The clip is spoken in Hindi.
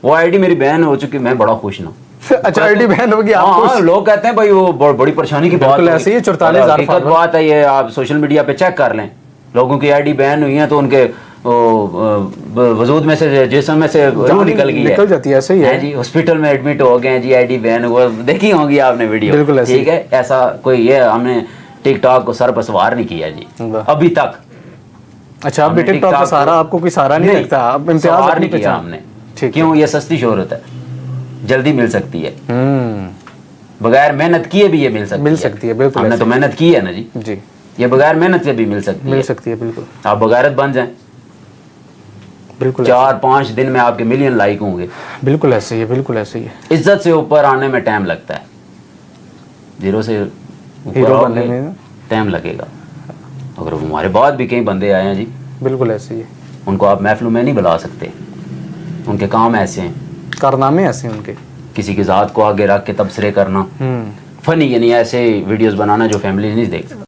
वो आईडी मेरी बहन हो चुकी, मैं बड़ा खुश ना। अच्छा, आईडी बैन होगी आप? हाँ, लोग कहते हैं भाई वो बड़ी परेशानी की बात बिल्कुल ऐसे ही 44,000 हकीकत बात है ये, आप सोशल मीडिया पे चेक कर लें, लोगों की आईडी बैन हुई है तो उनके वजूद में से, जिस्म में से रूह निकल गई है, निकल जाती है। ऐसे ही है जी, हॉस्पिटल में एडमिट हो गए जी, आईडी बैन हुआ, देखी होंगी आपने वीडियो। बिल्कुल ऐसे ठीक है, ऐसा कोई ये हमने टिकटॉक को सर पर सवार नहीं किया जी अभी तक। अच्छा, अब टिकटॉक का सहारा आपको कोई सहारा नहीं लगता? आप इम्तियाज सवार नहीं किया हमने। क्यों? ये सस्ती शोहरत है, जल्दी मिल सकती है, बगैर मेहनत किए भी ये मिल सकती है। बिल्कुल, हमने तो मेहनत की है ना जी, ये बगैर मेहनत के भी मिल सकती है। बिल्कुल। आप बगैरत बन जाएं, बिल्कुल 4-5 दिन में आपके मिलियन लाइक होंगे। बिल्कुल ऐसे ही है, बिल्कुल ऐसे ही है। इज्जत से ऊपर आने में टाइम लगता है, जीरो से हीरो बनने में टाइम लगेगा। अगर हमारे बाद भी कई बंदे आए हैं जी, बिल्कुल ऐसे ही है, उनको आप महफिलों में नहीं बुला सकते, उनके काम ऐसे हैं, कारनामे ऐसे हैं उनके। किसी की ज़ात को आगे रख के तबसरे करना, फनी यानी ऐसे वीडियोस बनाना जो फैमिली नहीं देख सकती।